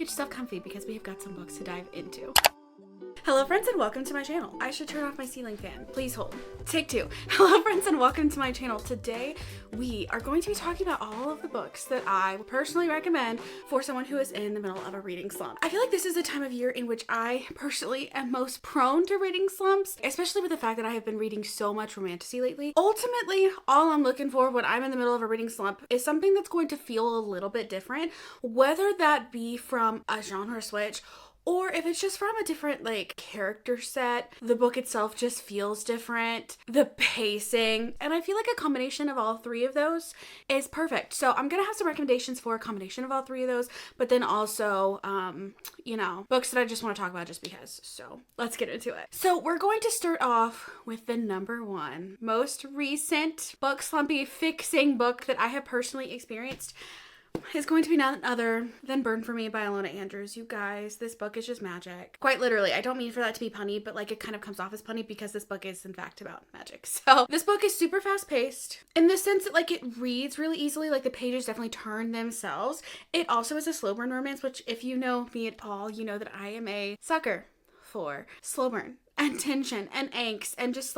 get yourself comfy because we have got some books to dive into. Hello friends and welcome to my channel. I should turn off my ceiling fan. Please hold. Take two. Hello friends and welcome to my channel. Today we are going to be talking about all of the books that I would personally recommend for someone who is in the middle of a reading slump. I feel like this is the time of year in which I personally am most prone to reading slumps, especially with the fact that I have been reading so much romantasy lately. Ultimately, all I'm looking for when I'm in the middle of a reading slump is something that's going to feel a little bit different, whether that be from a genre switch or if it's just from a different character set. The book itself just feels different, the pacing, and I feel like a combination of all three of those is perfect. So I'm gonna have some recommendations for a combination of all three of those, but then also books that I just want to talk about just because. So let's get into it. So we're going to start off with the number one most recent book slumpy fixing book that I have personally experienced. Is going to be none other than Burn for Me by Alona Andrews. You guys, this book is just magic. Quite literally. I don't mean for that to be punny, but it kind of comes off as punny because this book is in fact about magic. So this book is super fast paced in the sense that it reads really easily. The pages definitely turn themselves. It also is a slow burn romance, which if you know me at all, you know that I am a sucker for slow burn and tension and angst and just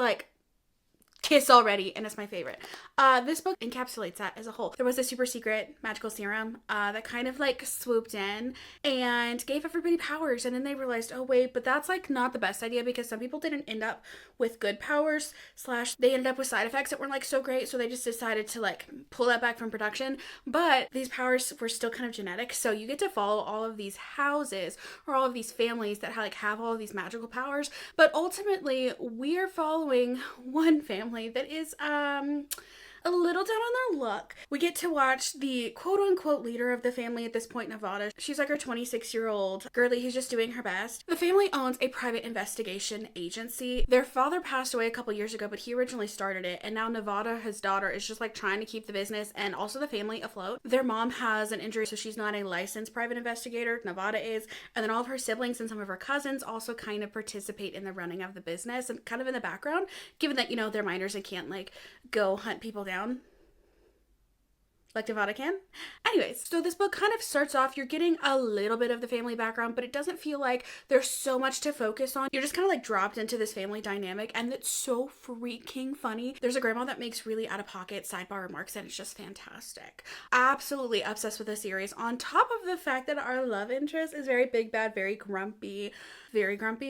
kiss already, and it's my favorite. This book encapsulates that as a whole. There was a super secret magical serum that kind of swooped in and gave everybody powers, and then they realized, oh wait, but that's not the best idea because some people didn't end up with good powers / they ended up with side effects that weren't so great, so they just decided to pull that back from production. But these powers were still kind of genetic, so you get to follow all of these houses or all of these families that have all of these magical powers, but ultimately we are following one family that is a little down on their luck. We get to watch the quote-unquote leader of the family at this point, Nevada. She's her 26-year-old girlie who's just doing her best. The family owns a private investigation agency. Their father passed away a couple years ago, but he originally started it, and now Nevada, his daughter, is just trying to keep the business and also the family afloat. Their mom has an injury, so she's not a licensed private investigator. Nevada is, and then all of her siblings and some of her cousins also kind of participate in the running of the business and kind of in the background, given that, they're minors and can't go hunt people down like Nevada can. Anyways, so this book kind of starts off, you're getting a little bit of the family background, but it doesn't feel like there's so much to focus on. You're just kind of dropped into this family dynamic, and it's so freaking funny. There's a grandma that makes really out-of-pocket sidebar remarks, and it's just fantastic. Absolutely obsessed with the series, on top of the fact that our love interest is very big bad, very grumpy,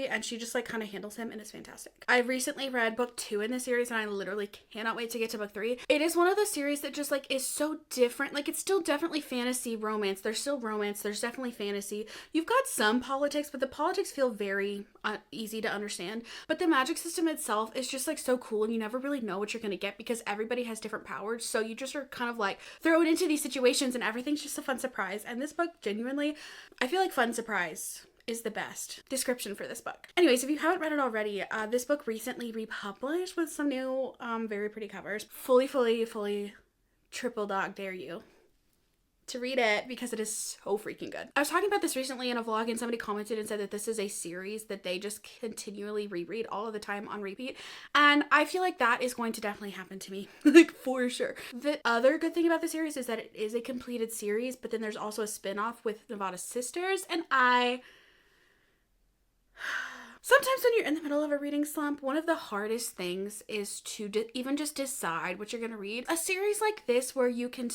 and she just kind of handles him, and it's fantastic. I recently read book 2 in the series, and I literally cannot wait to get to book 3. It is one of those series that just is so different. It's still definitely fantasy romance. There's still romance. There's definitely fantasy. You've got some politics, but the politics feel very easy to understand. But the magic system itself is just so cool, and you never really know what you're going to get because everybody has different powers. So you just are kind of thrown into these situations, and everything's just a fun surprise. And this book, genuinely, I feel fun surprise is the best description for this book. Anyways, if you haven't read it already, this book recently republished with some new, very pretty covers. Fully triple dog dare you to read it because it is so freaking good. I was talking about this recently in a vlog, and somebody commented and said that this is a series that they just continually reread all of the time on repeat, and I feel that is going to definitely happen to me, for sure. The other good thing about the series is that it is a completed series, but then there's also a spin-off with Nevada's sisters, and sometimes when you're in the middle of a reading slump, one of the hardest things is to even just decide what you're going to read. A series like this where you can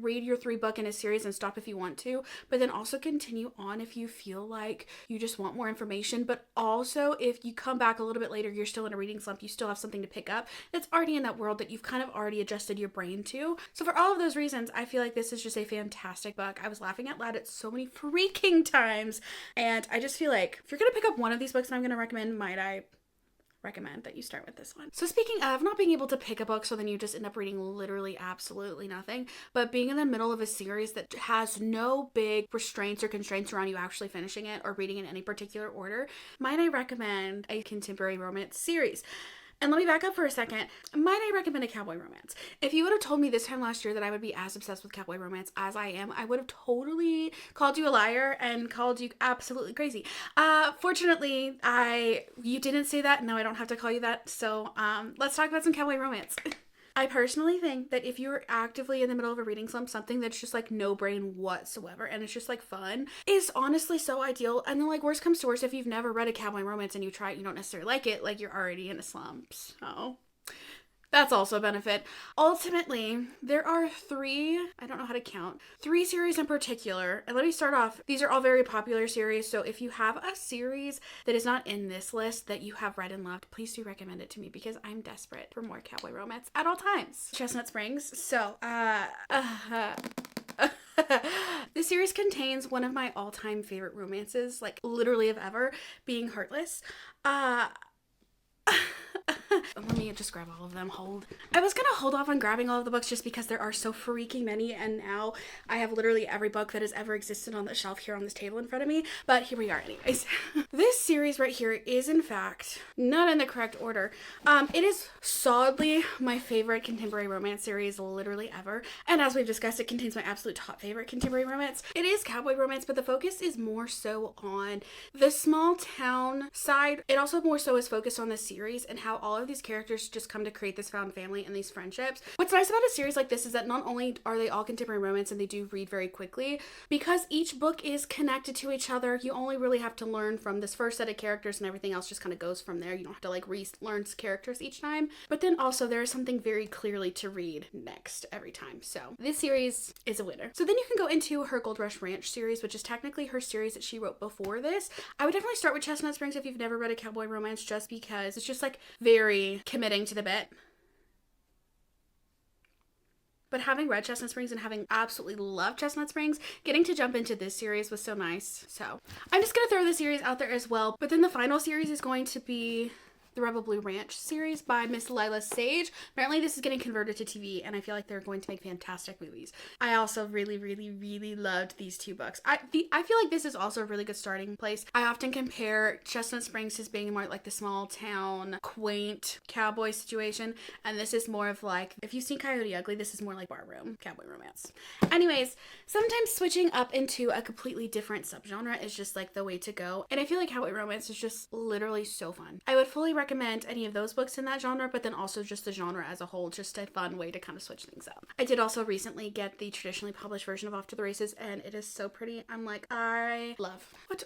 read your 3-book in a series and stop if you want to, but then also continue on if you feel like you just want more information. But also if you come back a little bit later, you're still in a reading slump, you still have something to pick up that's already in that world that you've kind of already adjusted your brain to. So for all of those reasons, I feel this is just a fantastic book. I was laughing out loud at so many freaking times, and I just feel if you're going to pick up one of these books I'm going to recommend, might I recommend that you start with this one. So speaking of not being able to pick a book, so then you just end up reading literally absolutely nothing, but being in the middle of a series that has no big restraints or constraints around you actually finishing it or reading in any particular order, might I recommend a contemporary romance series. And let me back up for a second. Might I recommend a cowboy romance? If you would have told me this time last year that I would be as obsessed with cowboy romance as I am, I would have totally called you a liar and called you absolutely crazy. Fortunately, you didn't say that. Now I don't have to call you that. So let's talk about some cowboy romance. I personally think that if you're actively in the middle of a reading slump, something that's just like no brain whatsoever and it's just like fun is honestly so ideal. And then like worst comes to worst, if you've never read a cowboy romance and you try it, you don't necessarily like it, like you're already in a slump. So that's also a benefit. Ultimately, there are I don't know how to count, 3 series in particular. And let me start off. These are all very popular series. So if you have a series that is not in this list that you have read and loved, please do recommend it to me because I'm desperate for more cowboy romance at all times. Chestnut Springs. So, this series contains one of my all-time favorite romances, like literally of ever, being Heartless. Let me just grab all of them. I was gonna hold off on grabbing all of the books just because there are so freaking many, and now I have literally every book that has ever existed on the shelf here on this table in front of me, but here we are anyways. This series right here is in fact not in the correct order. It is solidly my favorite contemporary romance series literally ever, and as we've discussed, it contains my absolute top favorite contemporary romance. It is cowboy romance, but the focus is more so on the small town side. It also more so is focused on the series and how all of these characters just come to create this found family and these friendships. What's nice about a series like this is that not only are they all contemporary romance and they do read very quickly, because each book is connected to each other, you only really have to learn from this first set of characters and everything else just kind of goes from there. You don't have to like relearn characters each time, but then also there is something very clearly to read next every time. So this series is a winner. So then you can go into her Gold Rush Ranch series, which is technically her series that she wrote before this. I would definitely start with Chestnut Springs if you've never read a cowboy romance, just because it's just like very committing to the bit. But having read Chestnut Springs and having absolutely loved Chestnut Springs, getting to jump into this series was so nice. So I'm just going to throw the series out there as well. But then the final series is going to be the Rebel Blue Ranch series by Miss Lila Sage. Apparently this is getting converted to TV and I feel like they're going to make fantastic movies. I also really loved these 2 books. I feel like this is also a really good starting place. I often compare Chestnut Springs as being more like the small town, quaint cowboy situation, and this is more of like, if you've seen Coyote Ugly, this is more like barroom cowboy romance. Anyways, sometimes switching up into a completely different subgenre is just like the way to go, and I feel like cowboy romance is just literally so fun. I would fully recommend any of those books in that genre, but then also just the genre as a whole, just a fun way to kind of switch things up. I did also recently get the traditionally published version of Off to the Races, and it is so pretty. I'm like, I love. What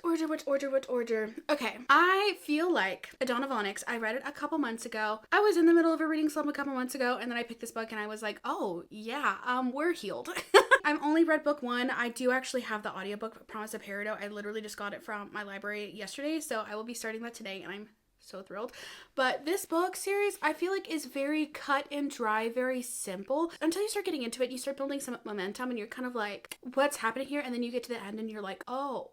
order? Okay, I feel like A Dawn of Onyx, I read it a couple months ago. I was in the middle of a reading slump a couple months ago, and then I picked this book and I was like, oh yeah, we're healed. I've only read book 1. I do actually have the audiobook, Promise of Peridot. I literally just got it from my library yesterday, so I will be starting that today, and I'm so thrilled. But this book series I feel like is very cut and dry, very simple. Until you start getting into it, you start building some momentum and you're kind of like, what's happening here? And then you get to the end and you're like, oh,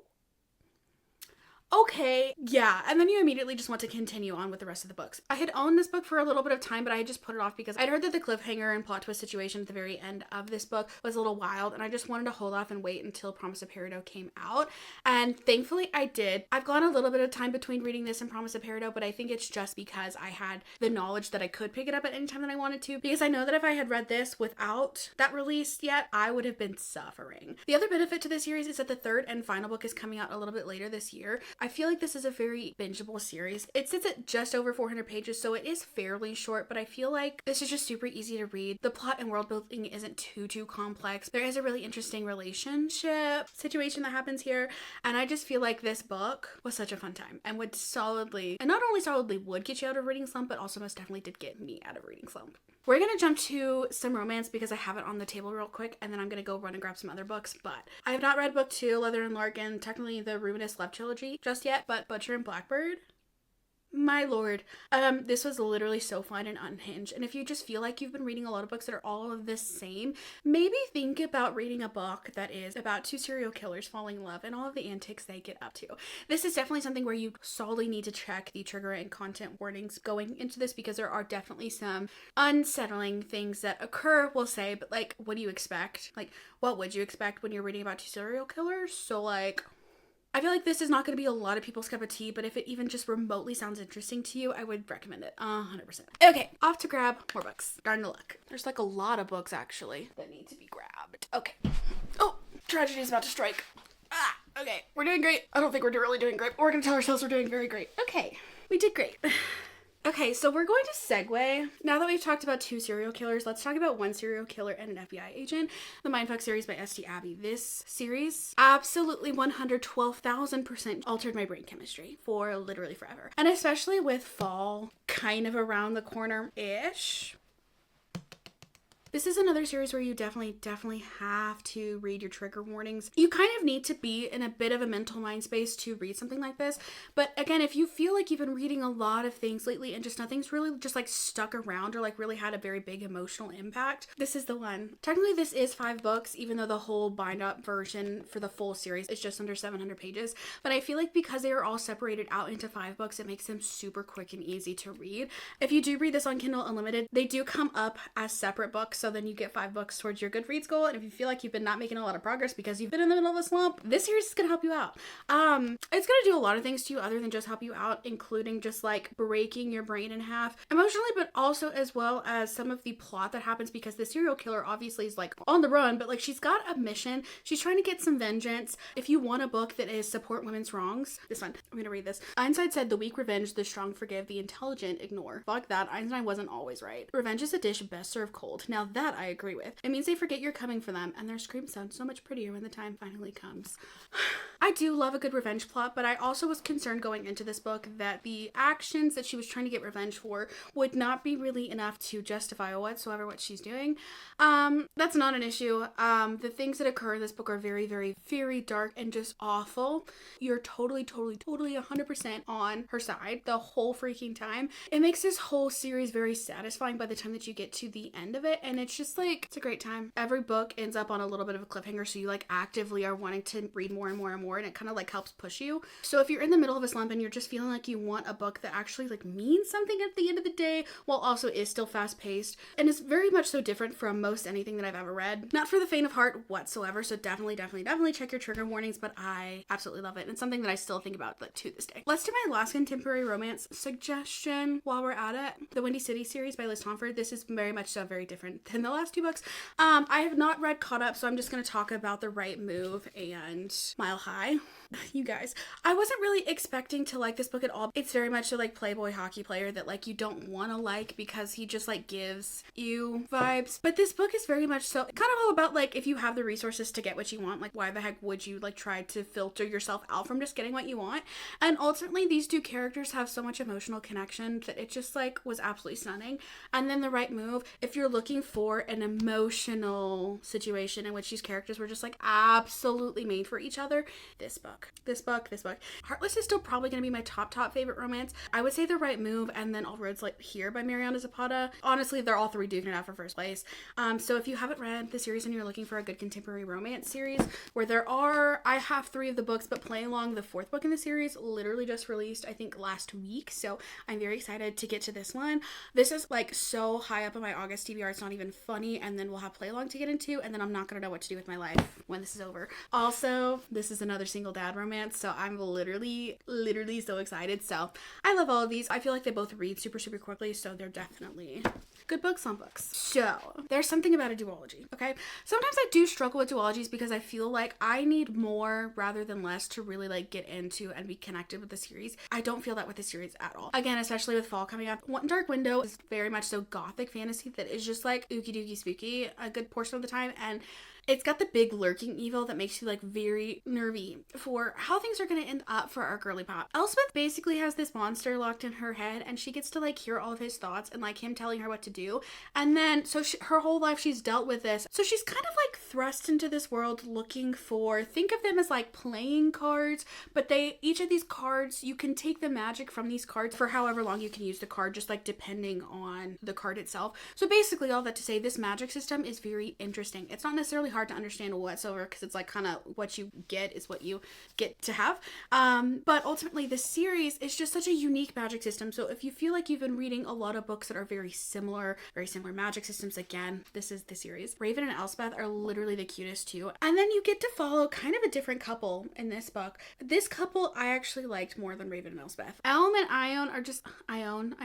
okay, yeah, and then you immediately just want to continue on with the rest of the books. I had owned this book for a little bit of time, but I had just put it off because I'd heard that the cliffhanger and plot twist situation at the very end of this book was a little wild, and I just wanted to hold off and wait until Promise of Peridot came out, and thankfully I did. I've gone a little bit of time between reading this and Promise of Peridot, but I think it's just because I had the knowledge that I could pick it up at any time that I wanted to, because I know that if I had read this without that release yet, I would have been suffering. The other benefit to this series is that the 3rd and final book is coming out a little bit later this year. I feel like this is a very bingeable series. It sits at just over 400 pages, so it is fairly short, but I feel like this is just super easy to read. The plot and world building isn't too complex. There is a really interesting relationship situation that happens here, and I just feel like this book was such a fun time and would solidly, and not only solidly would get you out of reading slump, but also most definitely did get me out of reading slump. We're gonna jump to some romance because I have it on the table real quick, and then I'm gonna go run and grab some other books, but I have not read book 2, Leather and Larkin, technically the Ruinous Love trilogy just yet, but Butcher and Blackbird, my lord, this was literally so fun and unhinged. And if you just feel like you've been reading a lot of books that are all of the same, maybe think about reading a book that is about 2 serial killers falling in love and all of the antics they get up to. This is definitely something where you solely need to check the trigger and content warnings going into this, because there are definitely some unsettling things that occur, we'll say, but like, what do you expect? Like, what would you expect when you're reading about 2 serial killers? So like, I feel like this is not going to be a lot of people's cup of tea, but if it even just remotely sounds interesting to you, I would recommend it 100%. Okay, off to grab more books. Garden of Luck. There's like a lot of books actually that need to be grabbed. Okay. Oh, tragedy is about to strike. Okay, we're doing great. I don't think we're really doing great. We're going to tell ourselves we're doing very great. Okay, we did great. Okay, so we're going to segue. Now that we've talked about 2 serial killers, let's talk about 1 serial killer and an FBI agent. The Mindfuck series by S.T. Abbey. This series absolutely 112,000% altered my brain chemistry for literally forever. And especially with fall kind of around the corner-ish. This is another series where you definitely have to read your trigger warnings. You kind of need to be in a bit of a mental mind space to read something like this. But again, if you feel like you've been reading a lot of things lately and just nothing's really just like stuck around or like really had a very big emotional impact, this is the one. Technically, this is 5 books, even though the whole bind up version for the full series is just under 700 pages. But I feel like because they are all separated out into 5 books, it makes them super quick and easy to read. If you do read this on Kindle Unlimited, they do come up as separate books. So then you get 5 books towards your Goodreads goal. And if you feel like you've been not making a lot of progress because you've been in the middle of a slump, this series is gonna help you out. It's gonna do a lot of things to you other than just help you out, including just like breaking your brain in half emotionally, but also as well as some of the plot that happens, because the serial killer obviously is like on the run, but like she's got a mission. She's trying to get some vengeance. If you want a book that is support women's wrongs, this one, I'm gonna read this. Einstein said, "The weak revenge, the strong forgive, the intelligent ignore." Fuck that. Einstein wasn't always right. Revenge is a dish best served cold. Now that I agree with. It means they forget you're coming for them, and their screams sound so much prettier when the time finally comes. I do love a good revenge plot, but I also was concerned going into this book that the actions that she was trying to get revenge for would not be really enough to justify whatsoever what she's doing. That's not an issue. The things that occur in this book are very, very, very dark and just awful. You're totally 100% on her side the whole freaking time. It makes this whole series very satisfying by the time that you get to the end of it, and it's just like, it's a great time. Every book ends up on a little bit of a cliffhanger, so you like actively are wanting to read more and more and more, and it kind of like helps push you. So if you're in the middle of a slump and you're just feeling like you want a book that actually like means something at the end of the day, while also is still fast paced and is very much so different from most anything that I've ever read, not for the faint of heart whatsoever. So definitely check your trigger warnings, but I absolutely love it, and it's something that I still think about like to this day. Let's do my last contemporary romance suggestion while we're at it. The Windy City series by Liz Tomford. This is very much so very different than the last 2 books. I have not read Caught Up, so I'm just going to talk about The Right Move and Mile High. You guys, I wasn't really expecting to like this book at all. It's very much so like Playboy hockey player that like you don't want to like because he just like gives you vibes. But this book is very much so kind of all about like if you have the resources to get what you want, like why the heck would you like try to filter yourself out from just getting what you want? And ultimately these 2 characters have so much emotional connection that it just like was absolutely stunning. And then The Right Move, if you're looking for an emotional situation in which these characters were just like absolutely made for each other, this book. Heartless is still probably going to be my top favorite romance. I would say The Right Move and then All Roads Lead Here by Mariana Zapata. Honestly, they're all 3 duking it out for first place. So if you haven't read the series and you're looking for a good contemporary romance series where I have 3 of the books, but Play Along, the 4th book in the series, literally just released, I think last week. So I'm very excited to get to this one. This is like so high up on my August TBR, it's not even funny. And then we'll have Play Along to get into, and then I'm not going to know what to do with my life when this is over. Also, this is another single dad romance, so I'm literally so excited. So I love all of these. I feel like they both read super quickly, so they're definitely good books on books. So there's something about a duology, okay? Sometimes I do struggle with duologies because I feel like I need more rather than less to really like get into and be connected with the series. I don't feel that with the series at all. Again, especially with fall coming up. One Dark Window is very much so gothic fantasy that is just like ookie dookie spooky a good portion of the time, and it's got the big lurking evil that makes you like very nervy for how things are going to end up for our girly pop. Elspeth basically has this monster locked in her head, and she gets to like hear all of his thoughts and like him telling her what to do. And then so her whole life she's dealt with this. So she's kind of like thrust into this world looking for, think of them as like playing cards, but each of these cards, you can take the magic from these cards for however long you can use the card, just like depending on the card itself. So basically all that to say, this magic system is very interesting. It's not necessarily hard to understand whatsoever because it's like kind of what you get is what you get to have. But ultimately the series is just such a unique magic system. So if you feel like you've been reading a lot of books that are very similar magic systems, again, this is the series. Raven and Elspeth are literally the cutest too. And then you get to follow kind of a different couple in this book. This couple I actually liked more than Raven and Elspeth. Elm and Ione are just Ione,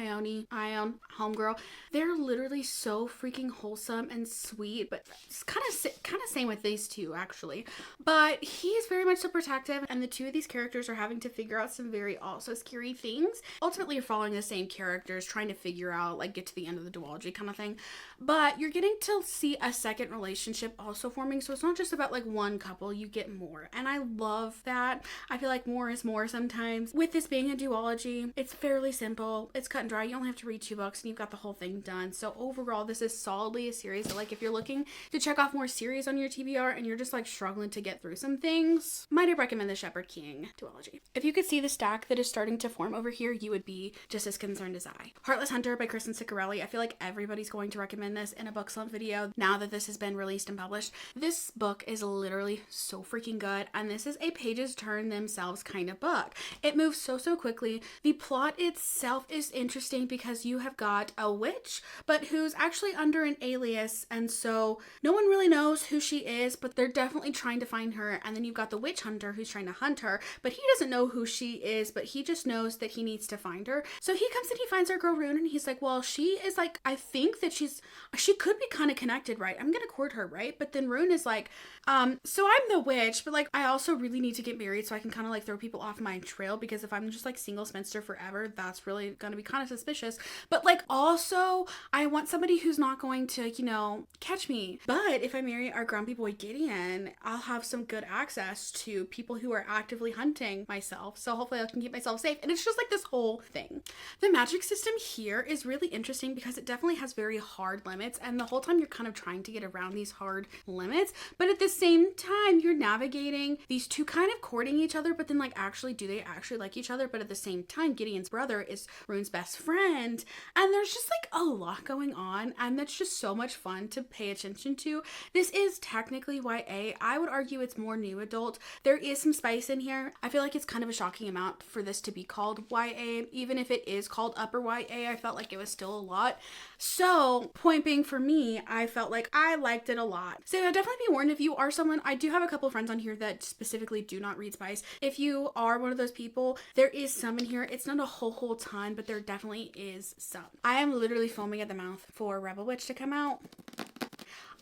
homegirl. They're literally so freaking wholesome and sweet, but kind of of same with these two actually, but he's very much so protective, and the two of these characters are having to figure out some very also scary things. Ultimately, you're following the same characters, trying to figure out, like, get to the end of the duology kind of thing, but you're getting to see a second relationship also forming, so it's not just about like one couple, you get more, and I love that. I feel like more is more sometimes. With this being a duology, it's fairly simple, it's cut and dry, you only have to read 2 books and you've got the whole thing done. So overall, this is solidly a series that, like, if you're looking to check off more series on your TBR and you're just like struggling to get through some things, might I recommend the Shepherd King duology. If you could see the stack that is starting to form over here, you would be just as concerned as I. Heartless Hunter by Kristen Ciccarelli. I feel like everybody's going to recommend this in a book slump video now that this has been released and published. This book is literally so freaking good, and this is a pages turn themselves kind of book. It moves so quickly. The plot itself is interesting because you have got a witch, but who's actually under an alias, and so no one really knows who she is, but they're definitely trying to find her. And then you've got the witch hunter who's trying to hunt her, but he doesn't know who she is, but he just knows that he needs to find her. So he comes and he finds our girl Rune, and he's like, well, she is like, I think that she could be kind of connected, right? I'm gonna court her, right? But then Rune is like, so I'm the witch, but like I also really need to get married so I can kind of like throw people off my trail, because if I'm just like single spinster forever, that's really gonna be kind of suspicious. But like also I want somebody who's not going to, you know, catch me. But if I marry our grumpy boy Gideon, I'll have some good access to people who are actively hunting myself, so hopefully I can keep myself safe. And it's just like this whole thing. The magic system here is really interesting because it definitely has very hard limits, and the whole time you're kind of trying to get around these hard limits, but at the same time you're navigating these two kind of courting each other, but then like actually do they actually like each other? But at the same time, Gideon's brother is Rune's best friend, and there's just like a lot going on, and that's just so much fun to pay attention to. This is technically YA. I would argue it's more new adult. There is some spice in here. I feel like it's kind of a shocking amount for this to be called YA. Even if it is called upper YA, I felt like it was still a lot. So point being, for me, I felt like I liked it a lot. So definitely be warned if you are someone, I do have a couple friends on here that specifically do not read spice. If you are one of those people, there is some in here. It's not a whole ton, but there definitely is some. I am literally foaming at the mouth for Rebel Witch to come out.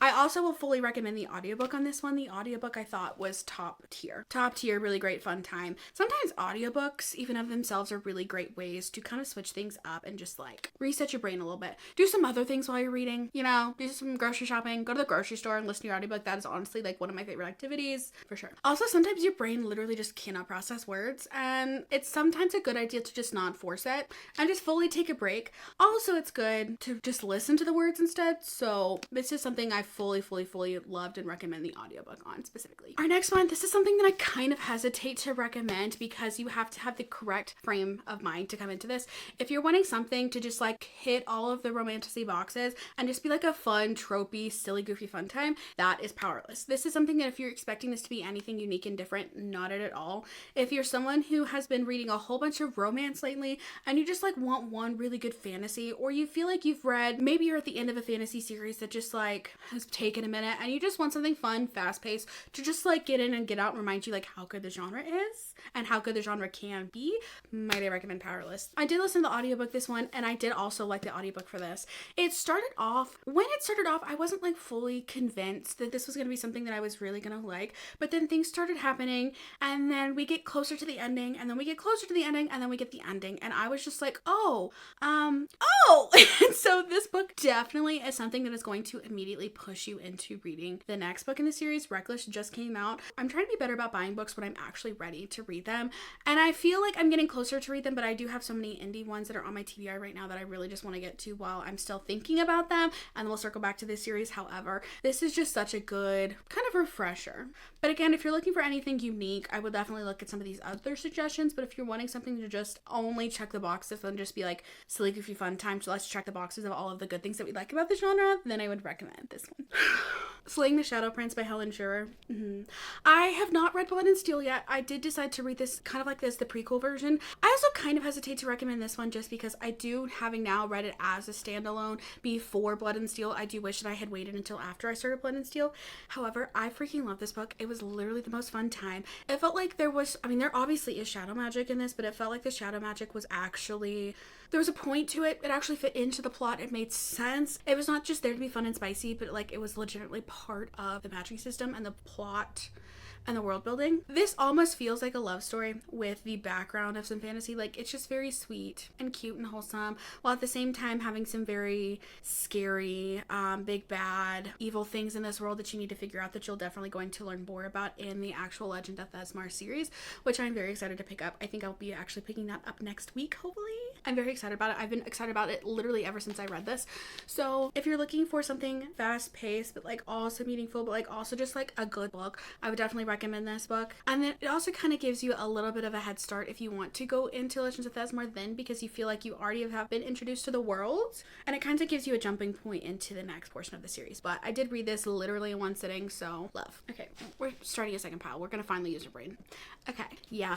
I also will fully recommend the audiobook on this one. The audiobook I thought was top tier. Top tier, really great fun time. Sometimes audiobooks, even of themselves, are really great ways to kind of switch things up and just like reset your brain a little bit. Do some other things while you're reading, you know, do some grocery shopping, go to the grocery store and listen to your audiobook. That is honestly like one of my favorite activities for sure. Also, sometimes your brain literally just cannot process words, and it's sometimes a good idea to just not force it and just fully take a break. Also, it's good to just listen to the words instead. So this is something I fully loved and recommend the audiobook on specifically. Our next one, this is something that I kind of hesitate to recommend because you have to have the correct frame of mind to come into this. If you're wanting something to just like hit all of the romantasy boxes and just be like a fun, tropey, silly, goofy fun time, that is Powerless. This is something that if you're expecting this to be anything unique and different, not at all. If you're someone who has been reading a whole bunch of romance lately and you just like want one really good fantasy, or you feel like you've read, maybe you're at the end of a fantasy series that just like has taken a minute and you just want something fun, fast-paced to just like get in and get out and remind you like how good the genre is and how good the genre can be, might I recommend Powerless. I did listen to the audiobook this one, and I did also like the audiobook for this. When it started off, I wasn't like fully convinced that this was going to be something that I was really going to like, but then things started happening, and then we get closer to the ending, and then we get closer to the ending, and then we get the ending, and I was just like, oh. So this book definitely is something that is going to immediately push you into reading the next book in the series. Reckless just came out. I'm trying to be better about buying books when I'm actually ready to read them, and I feel like I'm getting closer to read them, but I do have so many indie ones that are on my TBR right now that I really just want to get to while I'm still thinking about them, and we'll circle back to this series. However, this is just such a good kind of refresher. But again, if you're looking for anything unique, I would definitely look at some of these other suggestions, but if you're wanting something to just only check the boxes and just be like silly, goofy, fun time, so let's check the boxes of all of the good things that we like about the genre, then I would recommend this one. Slaying the Shadow Prince by Helen Schurer. I have not read Blood and Steel yet. I did decide to read this kind of like this, the prequel version. I also kind of hesitate to recommend this one just because I do, having now read it as a standalone before Blood and Steel, I do wish that I had waited until after I started Blood and Steel. However, I freaking love this book. It was literally the most fun time. It felt like there obviously is shadow magic in this, but it felt like the shadow magic was actually, there was a point to it. It actually fit into the plot. It made sense. It was not just there to be fun and spicy, but like it was legitimately part of the matching system and the plot and the world building. This almost feels like a love story with the background of some fantasy. Like, it's just very sweet and cute and wholesome, while at the same time having some very scary, big bad, evil things in this world that you need to figure out, that you'll definitely going to learn more about in the actual Legend of Thesmar series, which I'm very excited to pick up. I think I'll be actually picking that up next week, hopefully. I'm very excited about it. I've been excited about it literally ever since I read this. So if you're looking for something fast paced, but like also meaningful, but like also just like a good book, I would definitely recommend this book. And then it also kind of gives you a little bit of a head start if you want to go into Legends of Thesmar then, because you feel like you already have been introduced to the world, and it kind of gives you a jumping point into the next portion of the series. But I did read this literally in one sitting, so love. Okay, we're starting a second pile. We're gonna finally use our brain. Okay, yeah.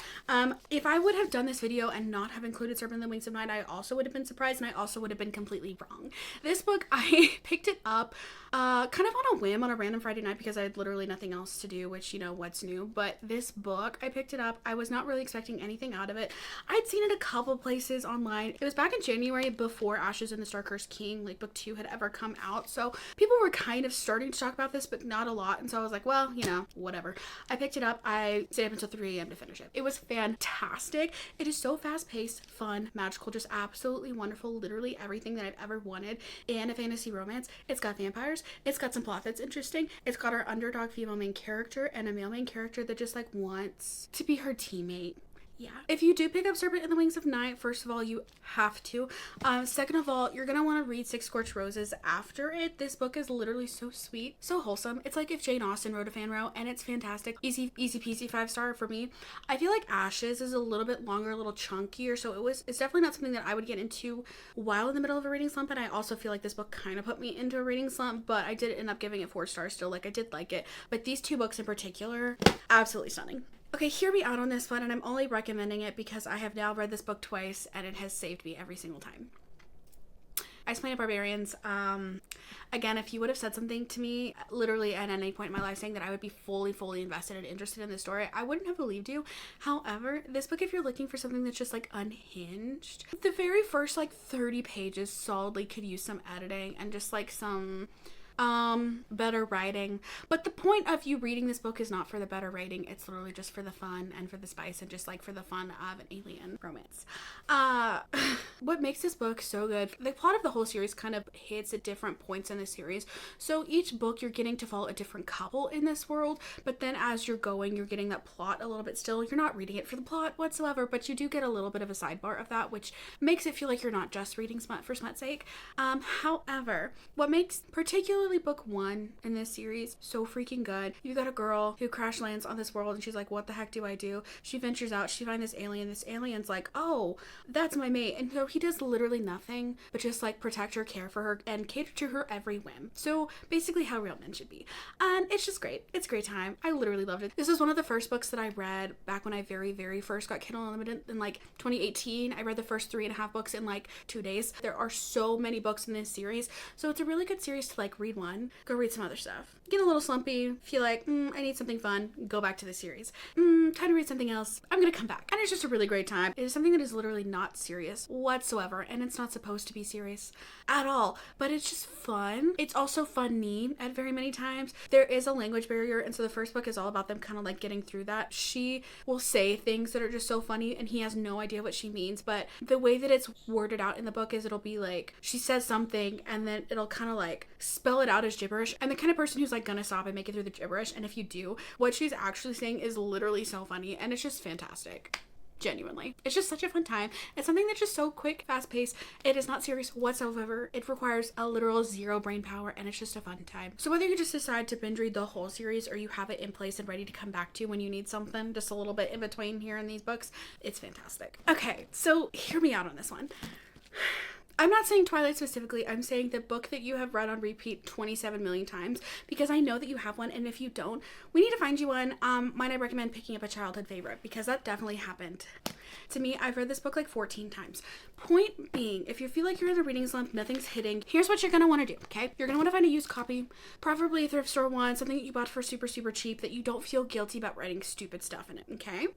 If I would have done this video and not have included Serpent and the Wings of Night, I also would have been surprised, and I also would have been completely wrong. This book, I picked it up kind of on a whim on a random Friday night because I had literally nothing else to do, which, you know, what's new. But this book, I picked it up. I was not really expecting anything out of it. I'd seen it a couple places online. It was back in January before Ashes and the Star-Cursed King, like book 2 had ever come out. So people were kind of starting to talk about this, but not a lot. And so I was like, well, you know, whatever. I picked it up. I stayed up until 3 a.m. to finish it. It was fantastic. It is so fast-paced, fun, magical, just absolutely wonderful. Literally everything that I've ever wanted in a fantasy romance. It's got vampires. It's got some plot that's interesting. It's got our underdog female main character and a male main character that just like wants to be her teammate. Yeah. If you do pick up Serpent and the Wings of Night, first of all, you have to. Second of all, you're gonna want to read Six Scorched Roses after it. This book is literally so sweet, so wholesome. It's like if Jane Austen wrote a fan row, and it's fantastic. Easy peasy 5-star for me. I feel like Ashes is a little bit longer, a little chunkier, so it's definitely not something that I would get into while in the middle of a reading slump. And I also feel like this book kind of put me into a reading slump, but I did end up giving it 4 stars still. Like, I did like it, but these 2 books in particular, absolutely stunning. Okay, hear me out on this one, and I'm only recommending it because I have now read this book twice, and it has saved me every single time. Ice Planet Barbarians. Again, if you would have said something to me literally at any point in my life saying that I would be fully invested and interested in the story, I wouldn't have believed you. However, this book, if you're looking for something that's just like unhinged, the very first like 30 pages solidly could use some editing and just like some better writing. But the point of you reading this book is not for the better writing. It's literally just for the fun and for the spice and just like for the fun of an alien romance. What makes this book so good, the plot of the whole series kind of hits at different points in the series. So each book you're getting to follow a different couple in this world, but then as you're going, you're getting that plot a little bit still. You're not reading it for the plot whatsoever, but you do get a little bit of a sidebar of that, which makes it feel like you're not just reading smut for smut's sake. However, what makes particularly book 1 in this series so freaking good, you got a girl who crash lands on this world and she's like, what the heck do I do? She ventures out, she finds this alien. This alien's like, oh, that's my mate. And so he does literally nothing but just like protect her, care for her, and cater to her every whim. So basically how real men should be. And it's just great. It's a great time. I literally loved it. This is one of the first books that I read back when I very first got Kindle Unlimited in like 2018. I read the first 3.5 books in like 2 days. There are so many books in this series, so it's a really good series to like read one, go read some other stuff, get a little slumpy, feel like I need something fun, go back to the series, time to read something else, I'm gonna come back. And it's just a really great time. It is something that is literally not serious whatsoever, and it's not supposed to be serious at all, but it's just fun. It's also funny at very many times. There is a language barrier, and so the first book is all about them kind of like getting through that. She will say things that are just so funny and he has no idea what she means, but the way that it's worded out in the book is it'll be like she says something and then it'll kind of like spell it out as gibberish. I'm the kind of person who's like gonna stop and make it through the gibberish, and if you do, what she's actually saying is literally so funny, and it's just fantastic. Genuinely, it's just such a fun time. It's something that's just so quick, fast-paced. It is not serious whatsoever. It requires a literal 0 brain power, and it's just a fun time. So whether you just decide to binge read the whole series or you have it in place and ready to come back to when you need something just a little bit in between here in these books, it's fantastic. Okay, so hear me out on this one. I'm not saying Twilight specifically, I'm saying the book that you have read on repeat 27 million times, because I know that you have one, and if you don't, we need to find you one. Might I recommend picking up a childhood favorite, because that definitely happened To me, I've read this book like 14 times. Point being, if you feel like you're in a reading slump, nothing's hitting, here's what you're gonna want to do, okay? You're gonna want to find a used copy, preferably a thrift store one, something that you bought for super, super cheap that you don't feel guilty about writing stupid stuff in it, okay?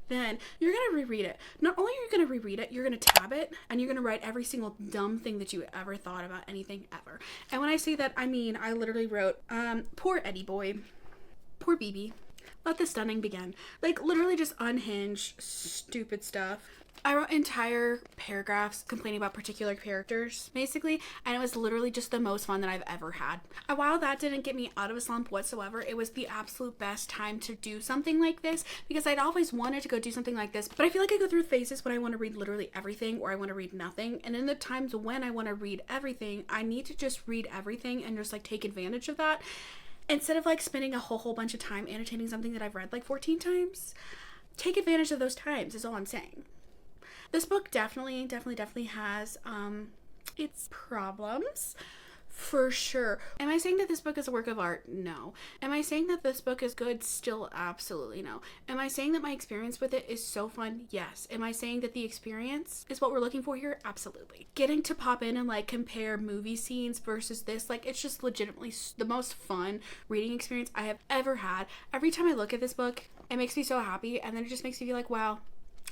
Then you're gonna reread it. Not only are you gonna reread it, you're gonna tab it, and you're gonna write every single dumb thing that you ever thought about anything ever. And when I say that, I mean, I literally wrote, poor Eddie boy, poor BB, let the stunning begin. Like, literally just unhinged, stupid stuff. I wrote entire paragraphs complaining about particular characters, basically, and it was literally just the most fun that I've ever had. And while that didn't get me out of a slump whatsoever, it was the absolute best time to do something like this, because I'd always wanted to go do something like this, but I feel like I go through phases when I want to read literally everything or I want to read nothing, and in the times when I want to read everything, I need to just read everything and just like take advantage of that, instead of like spending a whole bunch of time annotating something that I've read like 14 times. Take advantage of those times is all I'm saying. This book definitely has its problems, for sure. Am I saying that this book is a work of art? No. Am I saying that this book is good? Still absolutely no. Am I saying that my experience with it is so fun? Yes. Am I saying that the experience is what we're looking for here? Absolutely. Getting to pop in and like compare movie scenes versus this, like, it's just legitimately the most fun reading experience I have ever had. Every time I look at this book, it makes me so happy, and then it just makes me feel like, wow,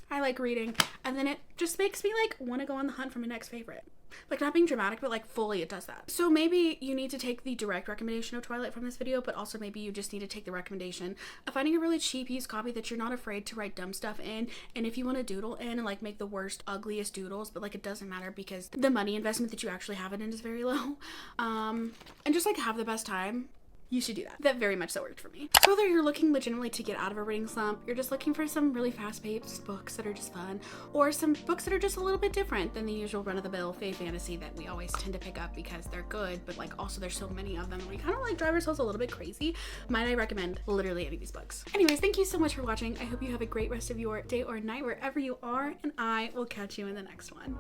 I like reading, and then it just makes me like want to go on the hunt for my next favorite. Like, not being dramatic, but like fully it does that. So maybe you need to take the direct recommendation of Twilight from this video, but also maybe you just need to take the recommendation of finding a really cheap used copy that you're not afraid to write dumb stuff in, and if you want to doodle in and like make the worst, ugliest doodles, but like it doesn't matter because the money investment that you actually have it in is very low, and just like have the best time, you should do that. That very much so worked for me. So whether you're looking legitimately to get out of a reading slump, you're just looking for some really fast-paced books that are just fun, or some books that are just a little bit different than the usual run-of-the-mill fae fantasy that we always tend to pick up because they're good, but like also there's so many of them and we kind of like drive ourselves a little bit crazy, might I recommend literally any of these books. Anyways, thank you so much for watching. I hope you have a great rest of your day or night wherever you are, and I will catch you in the next one.